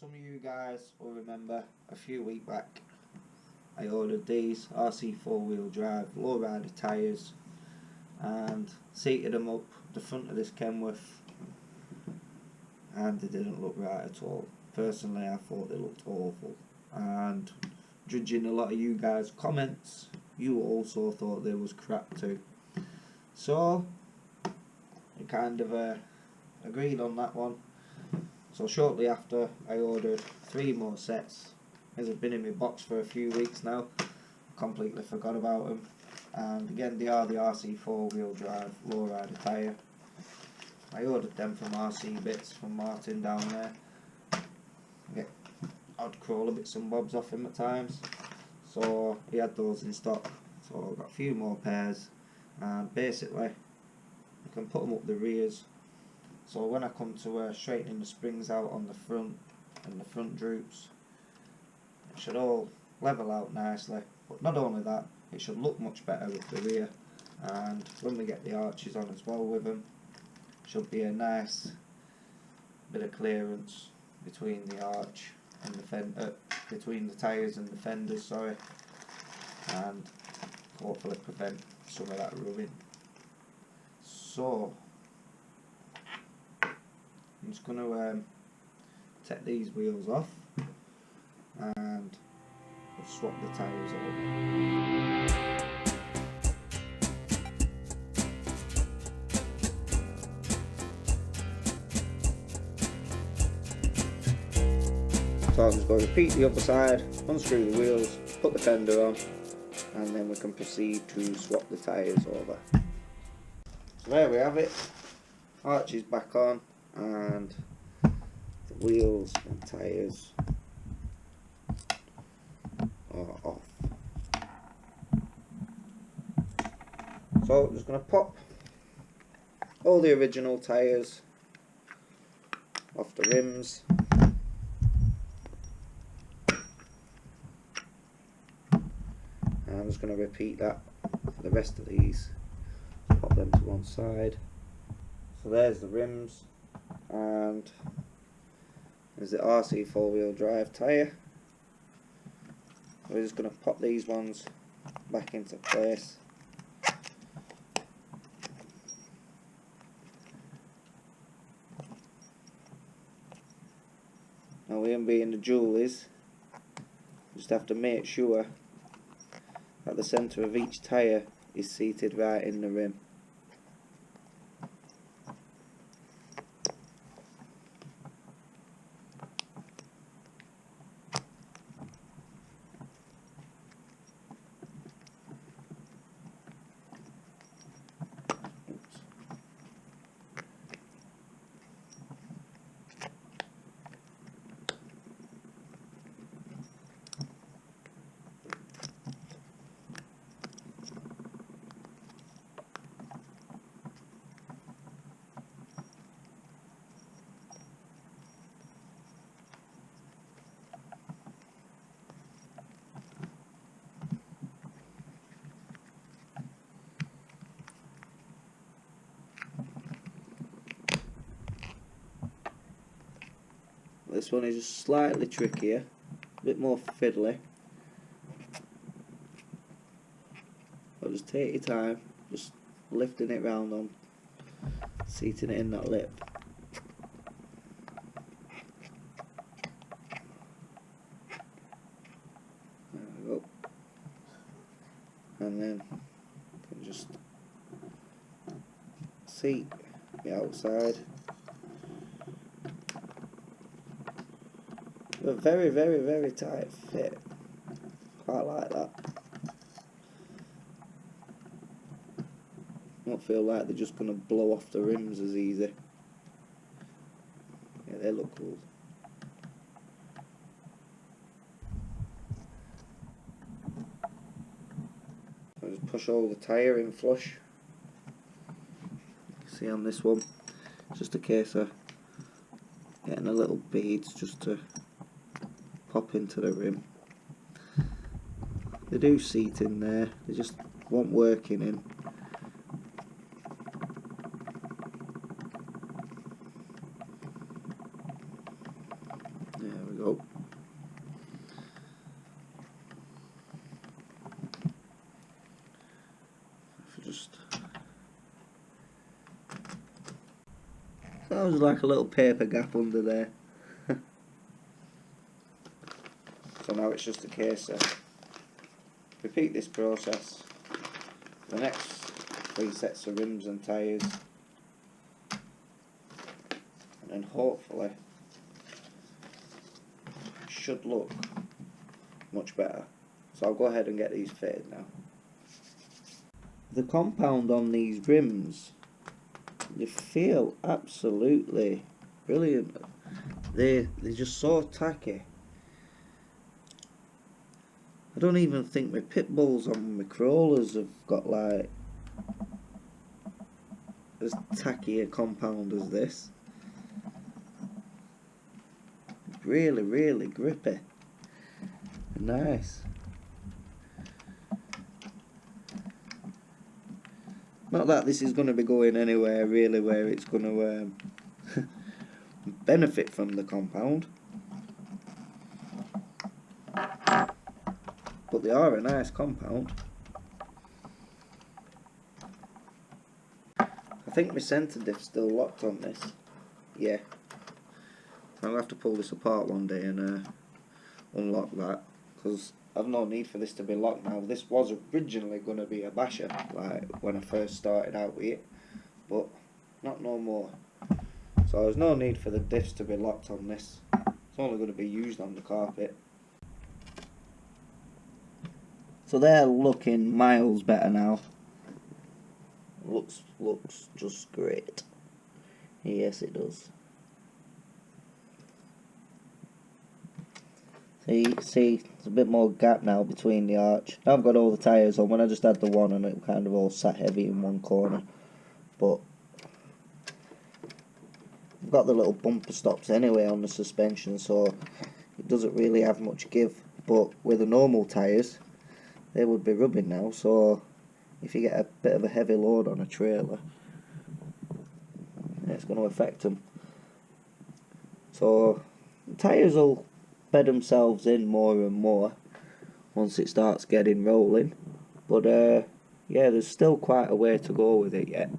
some of you guys will remember a few weeks back I ordered these RC 4-wheel drive lowrider tyres and seated them up the front of this Kenworth, and they didn't look right at all. Personally, I thought they looked awful, and judging a lot of you guys' comments, you also thought they was crap too. So I kind of agreed on that one. So shortly after, I ordered 3 more sets. These have been in my box for a few weeks now. Completely forgot about them. And again, they are the RC 4-wheel drive lowrider tyre. I ordered them from RC Bits from Martin down there. Get odd crawler bits and bobs off him at times. So he had those in stock. So I've got a few more pairs. And basically, I can put them up the rears. So when I come to straightening the springs out on the front and the front droops, it should all level out nicely. But not only that, it should look much better with the rear. And when we get the arches on as well with them, should be a nice bit of clearance between the arch and the between the tyres and the fenders, sorry, and hopefully prevent some of that rubbing. So I'm just going to take these wheels off and we'll swap the tyres over. So I'm just going to repeat the other side, unscrew the wheels, put the fender on, and then we can proceed to swap the tyres over. So there we have it, arch is back on and the wheels and tyres are off. So I'm just going to pop all the original tyres off the rims. And I'm just going to repeat that for the rest of these. Pop them to one side. So there's the rims, and there's the RC 4-wheel drive tyre. We're just going to pop these ones back into place. Now, we being the jewel is, just have to make sure that the centre of each tyre is seated right in the rim. This one is just slightly trickier, a bit more fiddly, but just take your time, just lifting it round on, seating it in that lip. There we go. And then you can just seat the outside. A very, very, very tight fit. Quite like that. Don't feel like they're just going to blow off the rims as easy. Yeah, they look cool. I'll just push all the tyre in flush. See on this one, it's just a case of getting a little beads just to pop into the rim. They do seat in there, they just want working in. There we we go. That was like a little paper gap under there. So now it's just a case of repeat this process for the next 3 sets of rims and tyres, and then hopefully it should look much better. So I'll go ahead and get these fitted now. The compound on these rims, they feel absolutely brilliant. They're just so tacky. I don't even think my pit bulls on my crawlers have got like as tacky a compound as this. Really, really grippy and nice. Not that this is going to be going anywhere really where it's going to benefit from the compound, but they are a nice compound. I think my centre diff's still locked on this. Yeah. I'll have to pull this apart one day and unlock that, because I've no need for this to be locked now. This was originally going to be a basher, like when I first started out with it, but not no more. So there's no need for the diffs to be locked on this. It's only going to be used on the carpet. So they're looking miles better now. Looks just great. Yes, it does. See, there's a bit more gap now between the arch. Now I've got all the tyres on. When I just had the one and it kind of all sat heavy in one corner. But I've got the little bumper stops anyway on the suspension, so it doesn't really have much give. But with the normal tyres, they would be rubbing now, so if you get a bit of a heavy load on a trailer, it's going to affect them. So the tyres will bed themselves in more and more once it starts getting rolling, but yeah, there's still quite a way to go with it yet.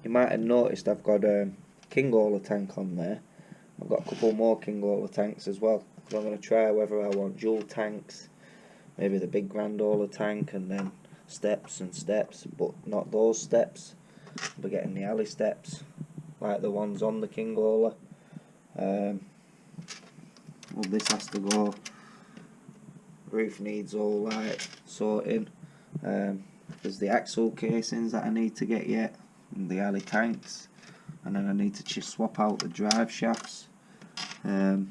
You might have noticed I've got a king hauler tank on there. I've got a couple more king hauler tanks as well, so I'm going to try whether I want dual tanks, maybe the big grand hauler tank, and then steps and steps, but not those steps. We're getting the alley steps like the ones on the king hauler. Well, this has to go. Roof needs all like sorting. There's the Axial casings that I need to get yet, and the alley tanks, and then I need to swap out the drive shafts. There's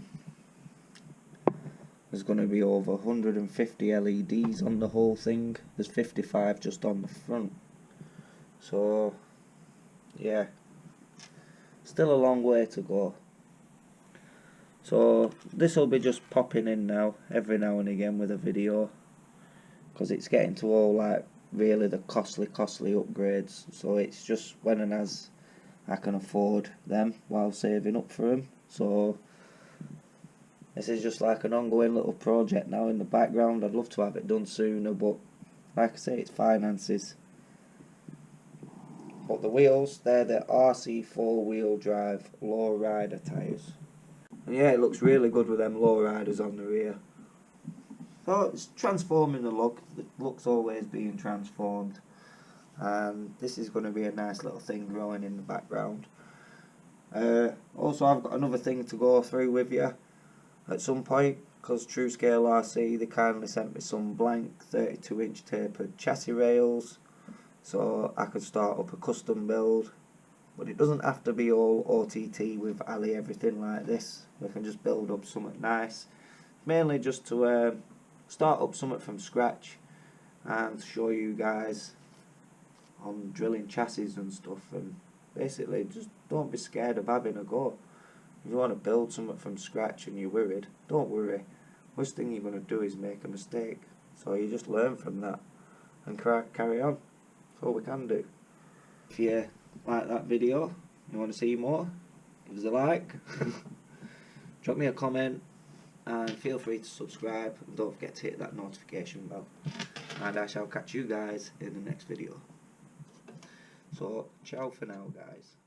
going to be over 150 LEDs on the whole thing. There's 55 just on the front. So yeah, still a long way to go. So this will be just popping in now, every now and again with a video, because it's getting to all like really the costly upgrades. So it's just when and as I can afford them while saving up for them. So this is just like an ongoing little project now in the background. I'd love to have it done sooner, but like I say, it's finances. But the wheels, they're the RC 4-wheel drive low rider tyres. And yeah, it looks really good with them low riders on the rear. So it's transforming the look. The look's always being transformed. And this is going to be a nice little thing growing in the background. Also, I've got another thing to go through with you at some point, because scaleART, they kindly sent me some blank 32-inch tapered chassis rails, so I could start up a custom build. But it doesn't have to be all OTT with alley everything like this. We can just build up something nice, mainly just to start up something from scratch and show you guys on drilling chassis and stuff. And basically, just don't be scared of having a go. If you want to build something from scratch and you're worried, don't worry. Worst thing you're going to do is make a mistake. So you just learn from that and carry on. That's all we can do. If you like that video, you want to see more, give us a like. drop me a comment and feel free to subscribe, and don't forget to hit that notification bell, and I shall catch you guys in the next video. So ciao for now, guys.